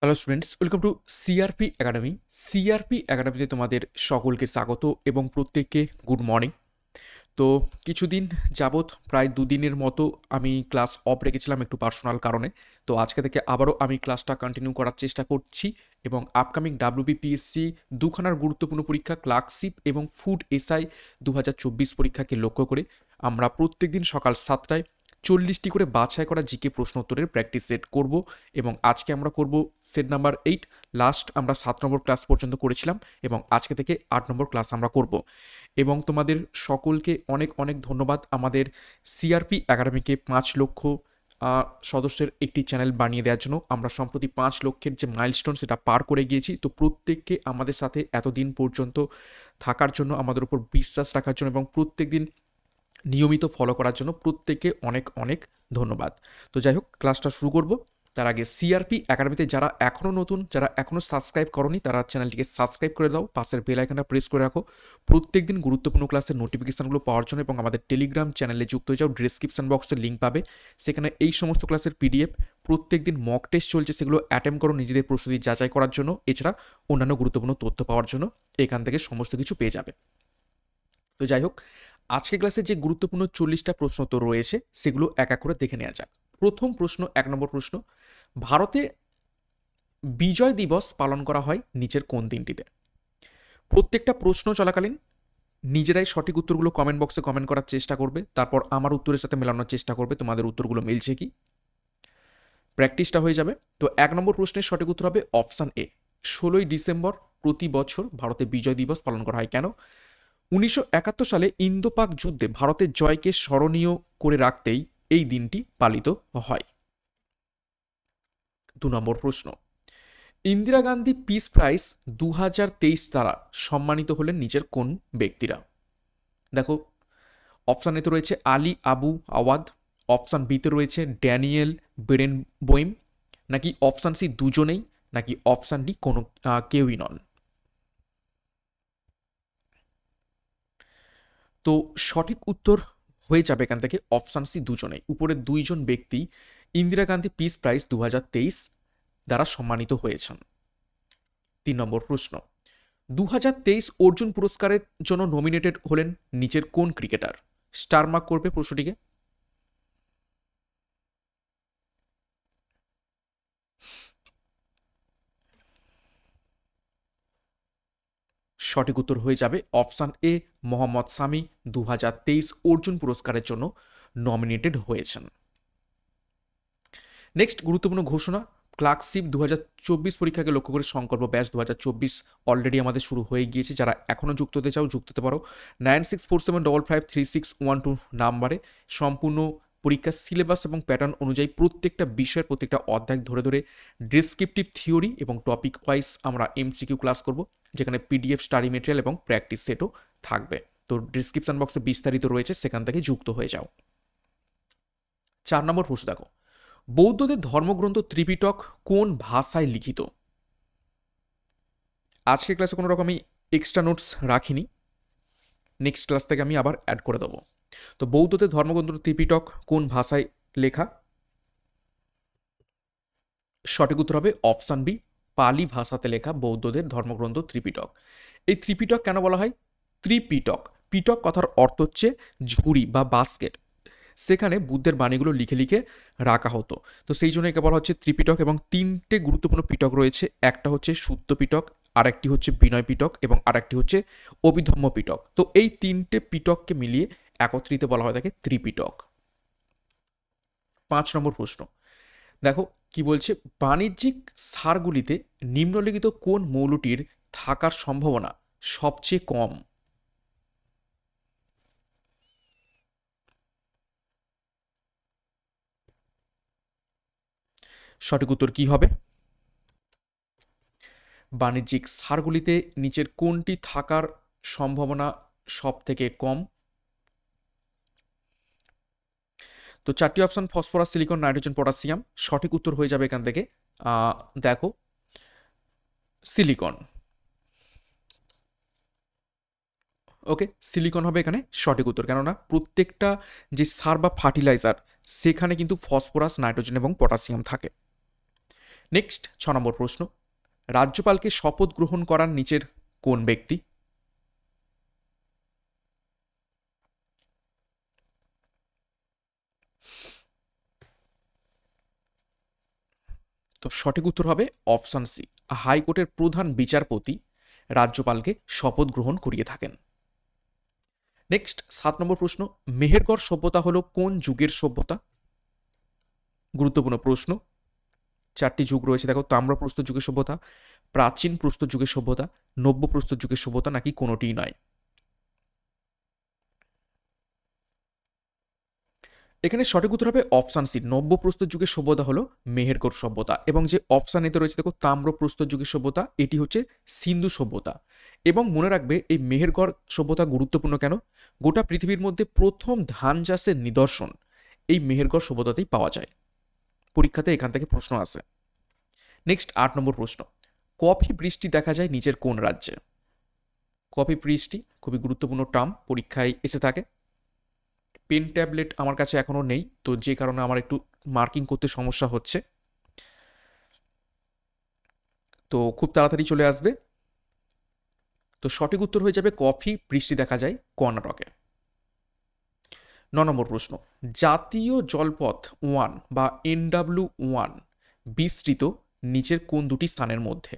Hello students, welcome to CRP academy. CRP একাডেমিতে তোমাদের সকলকে স্বাগত এবং প্রত্যেককে গুড মর্নিং। তো কিছুদিন যাবৎ প্রায় দুদিনের মতো আমি ক্লাস অফ রেখেছিলাম একটু পার্সোনাল কারণে। তো আজকে থেকে আবারও আমি ক্লাসটা কন্টিনিউ করার চেষ্টা করছি এবং আপকামিং ডাব্লিউবিপিএসসি দুখানার গুরুত্বপূর্ণ পরীক্ষা ক্লার্কশিপ এবং ফুড এসআই 2024 পরীক্ষাকে লক্ষ্য করে আমরা প্রত্যেকদিন সকাল 7টায় 40টি করে বাছাই করা জিকে প্রশ্ন উত্তরের প্র্যাকটিস সেট করব এবং আজকে আমরা করব সেট নাম্বার 8। লাস্ট আমরা 7 নম্বর ক্লাস পর্যন্ত করেছিলাম এবং আজকে থেকে 8 নম্বর ক্লাস আমরা করব। এবং তোমাদের সকলকে অনেক অনেক ধন্যবাদ আমাদের সিআরপি একাডেমিকে 5 লক্ষ সদস্যের একটি চ্যানেল বানিয়ে দেওয়ার জন্য। আমরা সম্প্রতি 5 লক্ষের যে মাইলস্টোন সেটা পার করে গিয়েছি। তো প্রত্যেককে আমাদের সাথে এতদিন পর্যন্ত থাকার জন্য, আমাদের উপর বিশ্বাস রাখার জন্য এবং প্রত্যেকদিন নিয়মিত ফলো করার জন্য প্রত্যেককে অনেক অনেক ধন্যবাদ। তো যাই হোক, ক্লাসটা শুরু করব। তার আগে সিআরপি একাডেমিতে যারা এখনও নতুন, যারা এখনও সাবস্ক্রাইব করনি, তারা চ্যানেলটিকে সাবস্ক্রাইব করে দাও, পাশের বেল আইকনটা প্রেস করে রাখো প্রত্যেকদিন গুরুত্বপূর্ণ ক্লাসের নোটিফিকেশনগুলো পাওয়ার জন্য। এবং আমাদের টেলিগ্রাম চ্যানেলে যুক্ত হয়ে যাও, ডিসক্রিপশন বক্সের লিঙ্ক পাবে, সেখানে এই সমস্ত ক্লাসের পিডিএফ, প্রত্যেকদিন মক টেস্ট চলছে, সেগুলো অ্যাটেম্প করো নিজেদের প্রস্তুতি যাচাই করার জন্য। এছাড়া অন্যান্য গুরুত্বপূর্ণ তথ্য পাওয়ার জন্য এখান থেকে সমস্ত কিছু পেয়ে যাবে। তো যাই হোক, আজকে ক্লাসে যে গুরুত্বপূর্ণ 40টা প্রশ্ন তো রয়েছে, সেগুলো এক এক করে দেখে নেওয়া যাক। প্রথম প্রশ্ন, 1 নম্বর প্রশ্ন, ভারতে বিজয় দিবস পালন করা হয় নিচের কোন দিনটিতে? প্রত্যেকটা প্রশ্ন চলাকালীন নিজেরাই সঠিক উত্তরগুলো কমেন্ট বক্সে কমেন্ট করার চেষ্টা করবে, তারপর আমার উত্তরের সাথে মেলানোর চেষ্টা করবে তোমাদের উত্তরগুলো মিলছে কি, প্র্যাকটিসটা হয়ে যাবে। তো 1 নম্বর প্রশ্নের সঠিক উত্তর হবে অপশান এ, 16ই ডিসেম্বর প্রতি বছর ভারতে বিজয় দিবস পালন করা হয়। কেন? 1971 সালে ইন্দো পাক যুদ্ধে ভারতের জয়কে স্মরণীয় করে রাখতেই এই দিনটি পালিত হয়। 2 নম্বর প্রশ্ন, ইন্দিরা গান্ধী পিস প্রাইজ 2023 দ্বারা সম্মানিত হলেন নিচের কোন ব্যক্তিরা? দেখো, অপশান এতে রয়েছে আলী আবু আওয়াদ, অপশান বিতে রয়েছে ড্যানিয়েল বেরেনবোইম, নাকি অপশান সি দুজনেই, নাকি অপশান ডি কোনো কেউই নন। তো সঠিক উত্তর হয়ে যাবে এখান থেকে অপশান সি দুজনেই। উপরে দুইজন ব্যক্তি ইন্দিরা গান্ধী পিস প্রাইজ 2023 দ্বারা সম্মানিত হয়েছেন। 3 নম্বর প্রশ্ন, 2023 অর্জুন পুরস্কারের জন্য নমিনেটেড হলেন নিচের কোন ক্রিকেটার? স্টার মার্ক করবে প্রশ্নটিকে। সঠিক উত্তর হয়ে যাবে অপশান এ, মোহাম্মদ সামি 2023 অর্জুন পুরস্কারের জন্য নমিনেটেড হয়েছেন। নেক্সট গুরুত্বপূর্ণ ঘোষণা, ক্লার্কশিপ 2024 পরীক্ষাকে লক্ষ্য করে সংকল্প ব্যাচ 2024 অলরেডি আমাদের শুরু হয়ে গিয়েছে। যারা এখনও যুক্ত হতে চাও যুক্ত হতে পারো। 9647553612 নাম্বারে সম্পূর্ণ পরীক্ষার সিলেবাস এবং প্যাটার্ন অনুযায়ী প্রত্যেকটা বিষয়ের প্রত্যেকটা অধ্যায় ধরে ধরে ডেসক্রিপটিভ থিওরি এবং টপিক ওয়াইজ আমরা এমসিকিউ ক্লাস করব, যেখানে পিডিএফ, স্টাডি মেটেরিয়াল এবং প্র্যাকটিস সেটও থাকবে। তো ডিসক্রিপশন বক্সে বিস্তারিত রয়েছে, সেখান থেকে যুক্ত হয়ে যাও। 4 নম্বর প্রশ্ন দেখো, বৌদ্ধদের ধর্মগ্রন্থ ত্রিপিটক কোন ভাষায় লিখিত? আজকে ক্লাসে কোনো রকমই এক্সট্রা নোটস রাখিনি, নেক্সট ক্লাস থেকে আমি আবার অ্যাড করে দেবো। তো বৌদ্ধদের ধর্মগ্রন্থ ত্রিপিটক কোন ভাষায় লেখা? সঠিক উত্তর হবে অপশান বি, পালি ভাষাতে লেখা বৌদ্ধদের ধর্মগ্রন্থ ত্রিপিটক। এই ত্রিপিটক কেন বলা হয় ত্রিপিটক? পিটক কথার অর্থ হচ্ছে ঝুড়ি বা বাস্কেট, সেখানে বুদ্ধের বাণীগুলো লিখে লিখে রাখা হতো। তো সেই জন্য একে বলা হচ্ছে ত্রিপিটক। এবং 3টে গুরুত্বপূর্ণ পিটক রয়েছে, একটা হচ্ছে সূত্র পিটক, আরেকটি হচ্ছে বিনয় পিটক এবং আরেকটি হচ্ছে অভিধম্ম পিটক। তো এই 3টে পিটককে মিলিয়ে একত্রিত বলা হয় থাকে ত্রিপিটক। 5 নম্বর প্রশ্ন দেখো কি বলছে, বাণিজ্যিক সারগুলিতে নিম্নলিখিত কোন মৌলটির থাকার সম্ভাবনা সবচেয়ে কম? সঠিক উত্তর কি হবে? বাণিজ্যিক সারগুলিতে নিচের কোনটি থাকার সম্ভাবনা সব থেকে কম? তো 4টি option phosphorus, silicon, nitrogen, potassium. সঠিক উত্তর হয়ে যাবে এখান থেকে দেখো সিলিকন। ওকে, সিলিকন হবে এখানে সঠিক উত্তর, কেননা প্রত্যেকটা যে সার বা ফার্টিলাইজার সেখানে কিন্তু ফসফরাস, নাইট্রোজেন এবং পটাশিয়াম থাকে। নেক্সট 6 নম্বর প্রশ্ন, রাজ্যপালকে শপথ গ্রহণ করান নিচের কোন ব্যক্তি? তো সঠিক উত্তর হবে অপশন সি, হাইকোর্টের প্রধান বিচারপতি রাজ্যপালকে শপথ গ্রহণ করিয়ে থাকেন। নেক্সট 7 নম্বর প্রশ্ন, মেহেরগড় সভ্যতা হলো কোন যুগের সভ্যতা? গুরুত্বপূর্ণ প্রশ্ন। 4টি যুগ রয়েছে দেখো, তাম্রপ্রস্তর যুগের সভ্যতা, প্রাচীন প্রস্তর যুগের সভ্যতা, নব্য প্রস্তর যুগের সভ্যতা, নাকি কোনোটিই নয়। এখানে সঠিক উত্তর হবে অপশন সি, নব্য প্রস্তর যুগের সভ্যতা হলো মেহেরগড় সভ্যতা। এবং যে অপশন এতে রয়েছে দেখো তাম্রপ্রস্তর যুগের সভ্যতা, এটি হচ্ছে সিন্ধু সভ্যতা। এবং মনে রাখবে এই মেহেরগড় সভ্যতা গুরুত্বপূর্ণ কেন, গোটা পৃথিবীর মধ্যে প্রথম ধান চাষের নিদর্শন এই মেহেরগড় সভ্যতাতেই পাওয়া যায়। পরীক্ষাতে এখান থেকে প্রশ্ন আসে। নেক্সট 8 নম্বর প্রশ্ন, কফি বৃষ্টি দেখা যায় নিচের কোন রাজ্যে? কফি বৃষ্টি খুবই গুরুত্বপূর্ণ টার্ম, পরীক্ষায় এসে থাকে। পেন ট্যাবলেট আমার কাছে এখনো নেই, তো যে কারণে আমার একটু মার্কিং করতে সমস্যা হচ্ছে, তো খুব তাড়াতাড়ি চলে আসবে। তো সঠিক উত্তর হয়ে যাবে কফি বৃষ্টি দেখা যায় কর্ণাটকে। 9 নম্বর প্রশ্ন, জাতীয় জলপথ 1 বা NW1 বিস্তৃত নিচের কোন দুটি স্থানের মধ্যে?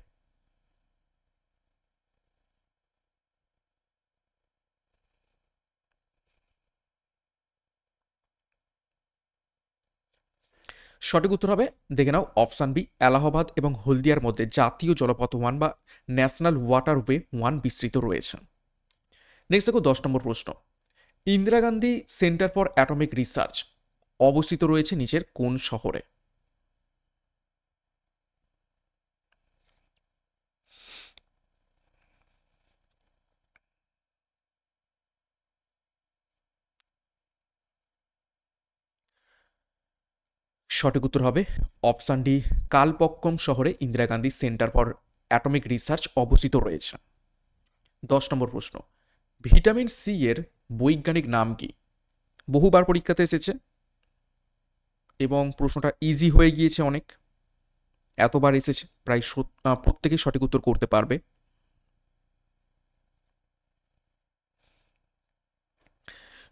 সঠিক উত্তর হবে, দেখে নাও অপশান বি, এলাহাবাদ এবং হলদিয়ার মধ্যে জাতীয় জলপথ 1 বা ন্যাশনাল ওয়াটারওয়ে 1 বিস্তৃত রয়েছে। নেক্সট দেখো 10 নম্বর প্রশ্ন, Indira Gandhi centre for atomic research অবস্থিত রয়েছে নিচের কোন শহরে? সঠিক উত্তর হবে অপশান ডি, কালপক্কম শহরে Indira Gandhi centre for atomic research অবস্থিত রয়েছে। 10 নম্বর প্রশ্ন, ভিটামিন সি এর বৈজ্ঞানিক নাম কি? বহুবার পরীক্ষাতে এসেছে এবং প্রশ্নটা ইজি হয়ে গিয়েছে অনেক, এতবার এসেছে প্রায় প্রত্যেকেই সঠিক উত্তর করতে পারবে।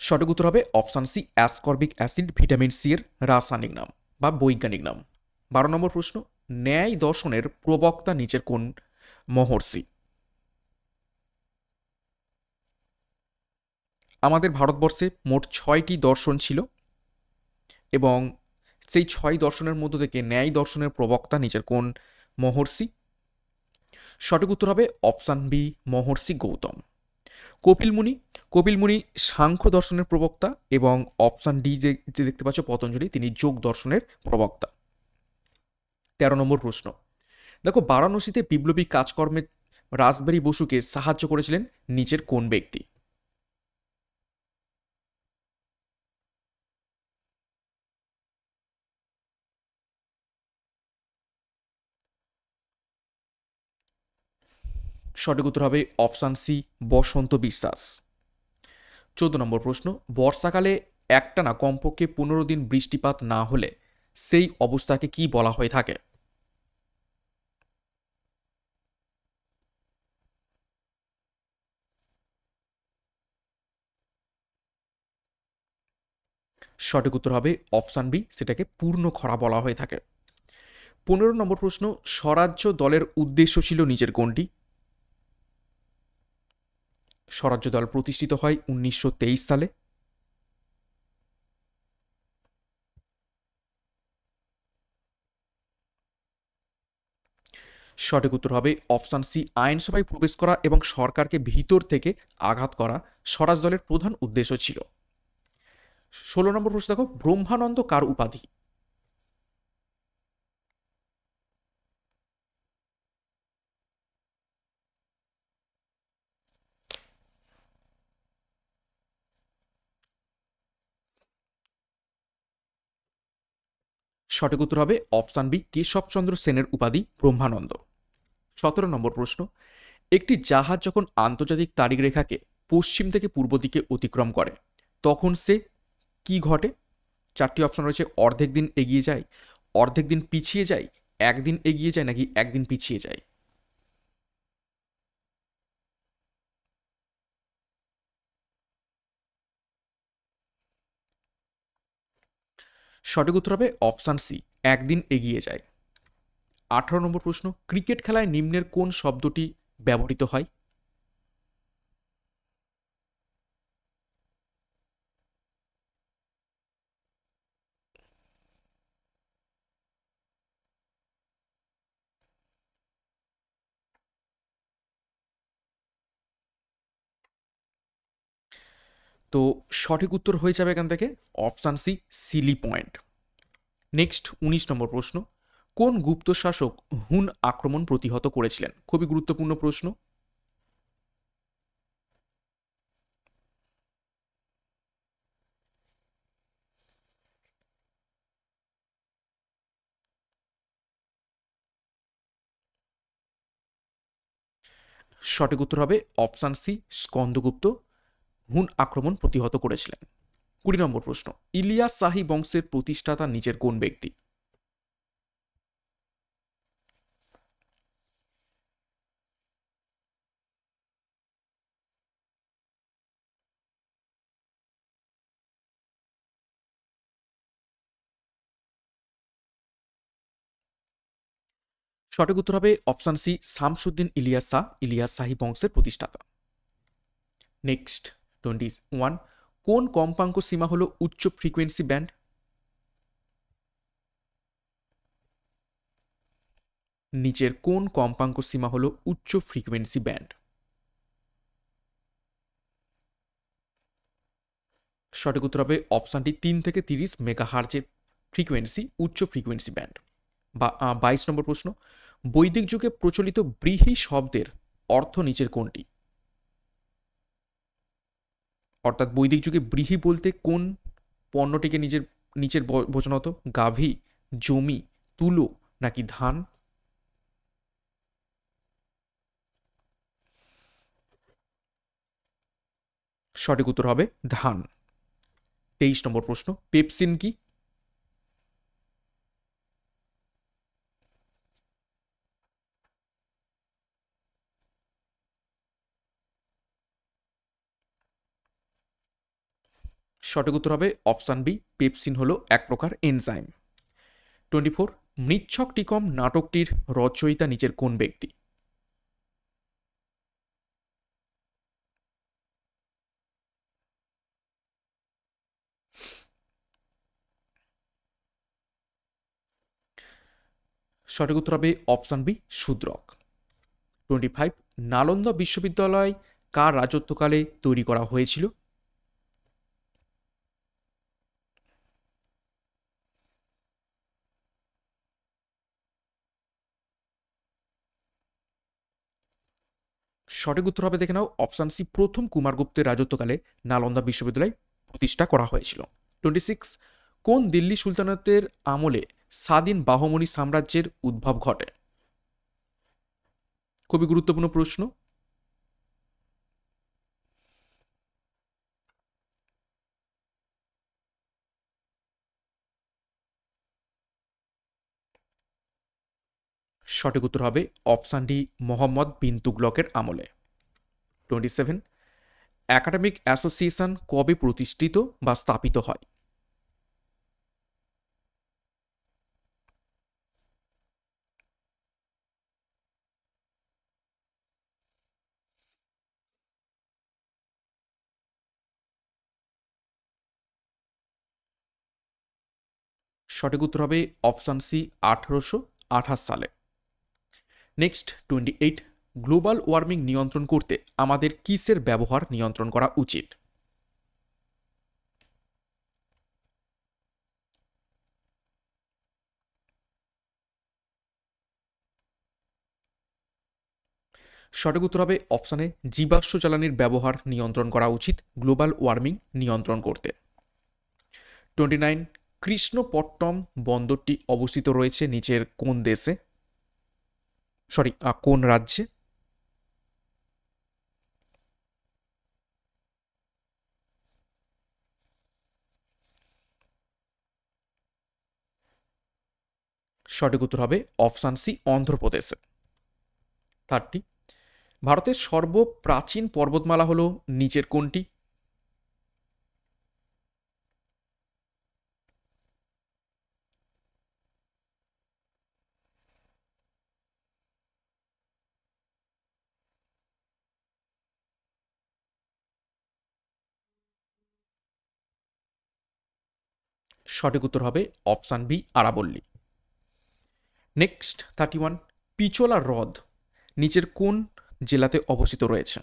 সঠিক উত্তর হবে option C, ascorbic acid vitamin C এর রাসায়নিক নাম বা বৈজ্ঞানিক নাম। 12 নম্বর প্রশ্ন, ন্যায় দর্শনের প্রবক্তা নিচের কোন মহর্ষি? আমাদের ভারতবর্ষে মোট 6টি দর্শন ছিল এবং সেই 6 দর্শনের মধ্য থেকে ন্যায় দর্শনের প্রবক্তা নিচের কোন মহর্ষি? সঠিক উত্তর হবে অপশান বি, মহর্ষি গৌতম। কপিল মুনি সাংখ্য দর্শনের প্রবক্তা এবং অপশান ডি যে দেখতে পাচ্ছ পতঞ্জলি, তিনি যোগ দর্শনের প্রবক্তা। 13 নম্বর প্রশ্ন, দেখো বারাণসীতে বিপ্লবী কাজকর্মে রাসবিহারী বসুকে সাহায্য করেছিলেন নিচের কোন ব্যক্তি? সঠিক উত্তর হবে অপশান সি, বসন্ত বিশ্বাস। 14 নম্বর প্রশ্ন, বর্ষাকালে একটানা কমপক্ষে 15 দিন বৃষ্টিপাত না হলে সেই অবস্থাকে কি বলা হয়ে থাকে? সঠিক উত্তর হবে অপশান বি, সেটাকে পূর্ণ খরা বলা হয়ে থাকে। 15 নম্বর প্রশ্ন, স্বরাজ্য দলের উদ্দেশ্য ছিল নিচের কোনটি? স্বরাজ্য দল প্রতিষ্ঠিত হয় 1923 সালে। সঠিক উত্তর হবে অপশান সি, আইনসভায় প্রবেশ করা এবং সরকারকে ভিতর থেকে আঘাত করা স্বরাজ দলের প্রধান উদ্দেশ্য ছিল। 16 নম্বর প্রশ্ন দেখো, ব্রহ্মানন্দ কার উপাধি? সঠিক উত্তর হবে অপশান বি, কেশবচন্দ্র সেনের উপাধি ব্রহ্মানন্দ। 17 নম্বর প্রশ্ন, একটি জাহাজ যখন আন্তর্জাতিক তারিখ রেখাকে পশ্চিম থেকে পূর্ব দিকে অতিক্রম করে তখন সে কি ঘটে? 4টি অপশন রয়েছে, অর্ধেক দিন এগিয়ে যায়, অর্ধেক দিন পিছিয়ে যায়, একদিন এগিয়ে যায় নাকি একদিন পিছিয়ে যায়? সঠিক উত্তর হবে অপশান সি, একদিন এগিয়ে যায়। 18 নম্বর প্রশ্ন, ক্রিকেট খেলায় নিম্নের কোন শব্দটি ব্যবহৃত হয়? তো সঠিক উত্তর হয়ে যাবে এখান থেকে option C, silly point. Next 19 number প্রশ্ন, কোন গুপ্ত শাসক হুন আক্রমণ প্রতিহত করেছিলেন? খুবই গুরুত্বপূর্ণ প্রশ্ন। সঠিক উত্তর হবে অপশান সি, স্কন্দগুপ্ত হুন আক্রমণ প্রতিহত করেছিলেন। 20 নম্বর প্রশ্ন, ইলিয়াস শাহী বংশের প্রতিষ্ঠাতা নিচের কোন ব্যক্তি? সঠিক উত্তর হবে অপশান সি, শামসুদ্দিন ইলিয়াস শাহ, ইলিয়াস শাহী বংশের প্রতিষ্ঠাতা। নেক্সট 21, কোন কম্পাঙ্ক সীমা হলো উচ্চ ফ্রিকোয়েন্সি ব্যান্ড? নিচের কোন কম্পাঙ্ক সীমা হলো উচ্চ ফ্রিকোয়েন্সি ব্যান্ড? সঠিক উত্তর হবে অপশানটি 3 থেকে 30 মেগাহার্জের ফ্রিকোয়েন্সি উচ্চ ফ্রিকোয়েন্সি ব্যান্ড। বা 22 নম্বর প্রশ্ন, বৈদিক যুগে প্রচলিত ব্রীহি শব্দের অর্থ নিচের কোনটি? অর্থাৎ বৈদিক যুগে ব্রীহি বলতে কোন পণ্যটিকে নিচের বোঝানো হতো? গাভী, জমি, তুলো নাকি ধান? সঠিক উত্তর হবে ধান। 23 নম্বর প্রশ্ন, পেপসিন কি? সঠিক উত্তর হবে অপশান বি, পেপসিন হলো এক প্রকার এনজাইম। 24, মৃচ্ছক টিকম নাটকটির রচয়িতা নিচের কোন ব্যক্তি? সঠিক উত্তর হবে অপশান বি, শূদ্রক। 25, নালন্দা বিশ্ববিদ্যালয় কার রাজত্বকালে তৈরি করা হয়েছিল? সঠিক উত্তর হবে দেখে নাও অপশান সি, প্রথম কুমারগুপ্তের রাজত্বকালে নালন্দা বিশ্ববিদ্যালয় প্রতিষ্ঠা করা হয়েছিল। 26, কোন দিল্লি সুলতানাতের আমলে স্বাধীন বাহমনি সাম্রাজ্যের উদ্ভব ঘটে? খুবই গুরুত্বপূর্ণ প্রশ্ন। সঠিক উত্তর হবে অপশান ডি, মোহাম্মদ বিন তুগলকের আমলে। 27, একাডেমিক অ্যাসোসিয়েশন কবে প্রতিষ্ঠিত বা স্থাপিত হয়? সঠিক উত্তর হবে অপশান সি, 1828 সালে। নেক্সট 28, গ্লোবাল ওয়ার্মিং নিয়ন্ত্রণ করতে আমাদের কিসের ব্যবহার নিয়ন্ত্রণ করা উচিত? সঠিক উত্তর হবে অপশানে জীবাশ্ম জ্বালানির ব্যবহার নিয়ন্ত্রণ করা উচিত গ্লোবাল ওয়ার্মিং নিয়ন্ত্রণ করতে। 29, কৃষ্ণপট্টম বন্দরটি অবস্থিত রয়েছে নিচের কোন দেশে? সরি, কোন রাজ্যে? সঠিক উত্তর হবে অপশান সি, অন্ধ্রপ্রদেশে। 30, ভারতের সর্বপ্রাচীন পর্বতমালা হল নিচের কোনটি? সঠিক উত্তর হবে অপশান বি, আরাবল্লী। নেক্সট 31, পিচোলা হ্রদ নিচের কোন জেলাতে অবস্থিত রয়েছে?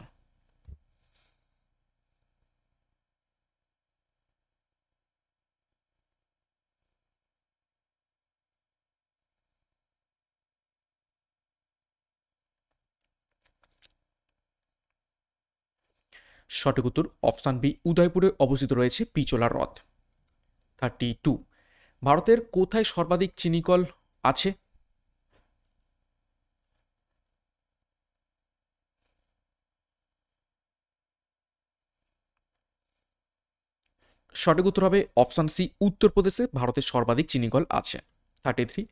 সঠিক উত্তর অপশান বি, উদয়পুরে অবস্থিত রয়েছে পিচোলা হ্রদ। 32, ভারতের কোথায় সর্বাধিক চিনিকল আছে? সঠিক উত্তর হবে অপশান সি, উত্তরপ্রদেশে ভারতের সর্বাধিক চিনিকল আছে। 33,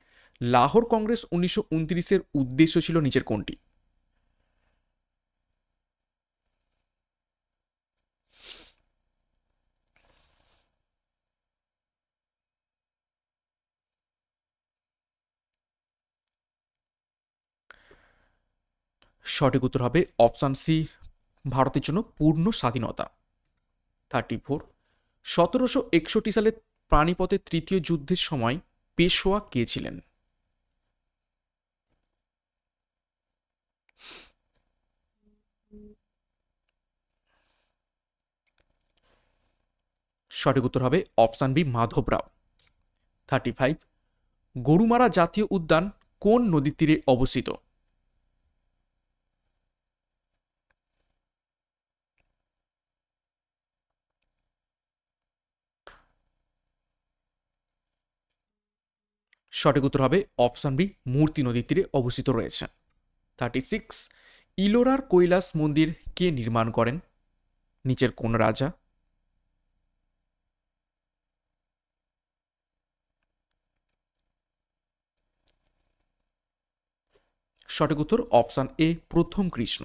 লাহোর কংগ্রেস 1929-এর উদ্দেশ্য ছিল নিচের কোনটি? সঠিক উত্তর হবে অপশান সি, ভারতের জন্য পূর্ণ স্বাধীনতা। 34, 1761 সালে পানিপথের তৃতীয় যুদ্ধের সময় পেশোয়া কে ছিলেন? সঠিক উত্তর হবে অপশান বি, মাধবরাও। 35, গরুমারা জাতীয় উদ্যান কোন নদীর তীরে অবস্থিত? সঠিক উত্তর হবে অপশান বি, মূর্তি নদীর তীরে অবস্থিত রয়েছে। 36, ইলোরার কৈলাস মন্দির কে নির্মাণ করেন? নিচের কোন রাজা? সঠিক উত্তর অপশান এ, প্রথম কৃষ্ণ।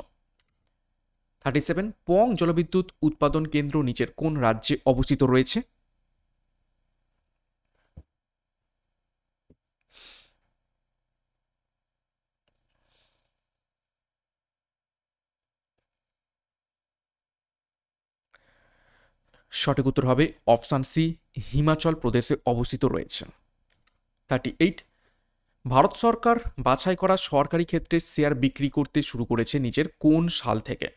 37, পং জলবিদ্যুৎ উৎপাদন কেন্দ্র নিচের কোন রাজ্যে অবস্থিত রয়েছে? সঠিক উত্তর হবে অপশান সি, হিমাচল প্রদেশে অবস্থিত রয়েছে। 38, ভারত সরকার বাছাই করা সরকারি ক্ষেত্রে শেয়ার বিক্রি করতে শুরু করেছে নিচের কোন সাল থেকে?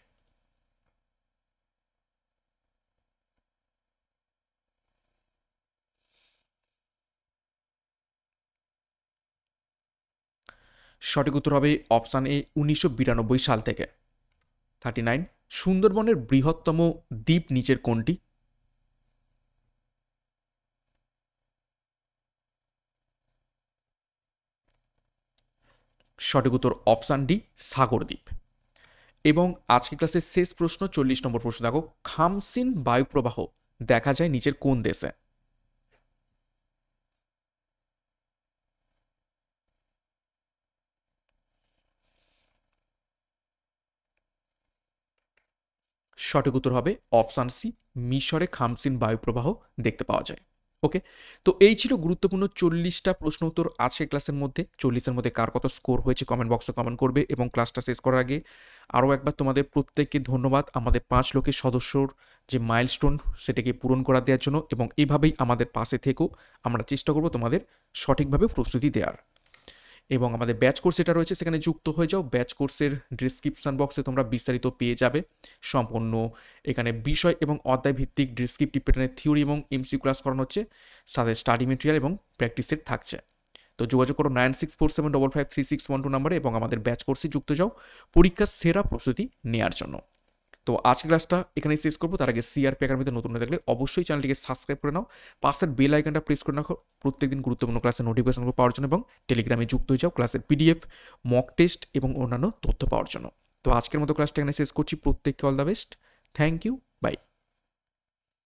সঠিক উত্তর হবে অপশান এ, 1992 সাল থেকে। 39, সুন্দরবনের বৃহত্তম দ্বীপ নিচের কোনটি? সঠিক উত্তর অপশান ডি, সাগরদ্বীপ। এবং আজকে ক্লাসের শেষ প্রশ্ন 40 নম্বর প্রশ্ন দেখো, খামসিন বায়ুপ্রবাহ দেখা যায় নিচের কোন দেশে? সঠিক উত্তর হবে অপশান সি, মিশরে খামসিন বায়ুপ্রবাহ দেখতে পাওয়া যায়। ওকে, তো এই ছিল গুরুত্বপূর্ণ 40টা প্রশ্ন উত্তর আজকে ক্লাসের মধ্যে। 40-এর মধ্যে কার কত স্কোর হয়েছে কমেন্ট বক্সে কমেন্ট করবে। এবং ক্লাসটা শেষ করার আগে আরও একবার তোমাদের প্রত্যেককে ধন্যবাদ আমাদের 5 লক্ষের সদস্যর যে মাইলস্টোন সেটাকে পূরণ করা দেওয়ার জন্য, এবং এভাবেই আমাদের পাশে থেকেও আমরা চেষ্টা করব তোমাদের সঠিকভাবে প্রস্তুতি দেওয়ার। এবং আমাদের ব্যাচ কোর্স যেটা রয়েছে সেখানে যুক্ত হয়ে যাও। ব্যাচ কোর্সের ডিসক্রিপশন বক্সে তোমরা বিস্তারিত পেয়ে যাবে। সম্পূর্ণ এখানে বিষয় এবং অধ্যায় ভিত্তিক ডিসক্রিপটিভ প্যাটার্নের থিওরি এবং এমসিকিউ ক্লাস করানো হচ্ছে, সাথে স্টাডি মেটেরিয়াল এবং প্র্যাকটিস সেট থাকছে। তো যোগাযোগ করো 9647553612 নাম্বারে এবং আমাদের ব্যাচ কোর্সে যুক্ত যাও পরীক্ষার সেরা প্রস্তুতি নেওয়ার জন্য। তো আজকে ক্লাসটা এখানেই শেষ করবো। তার আগে সিআরপি একাডেমিতে নতুন হয়ে থাকলে অবশ্যই চ্যানেলটিকে সাবস্ক্রাইব করে নাও, পাশের বেল আইকনটা প্রেস করে রাখো প্রত্যেকদিন গুরুত্বপূর্ণ ক্লাসের নোটিফিকেশনগুলো পাওয়ার জন্য, এবং টেলিগ্রামে যুক্ত হয়ে যাও ক্লাসের পিডিএফ, মক টেস্ট এবং অন্যান্য তথ্য পাওয়ার জন্য। তো আজকের মতো ক্লাসটা এখানে শেষ করছি। প্রত্যেককে all the best. Thank you, by.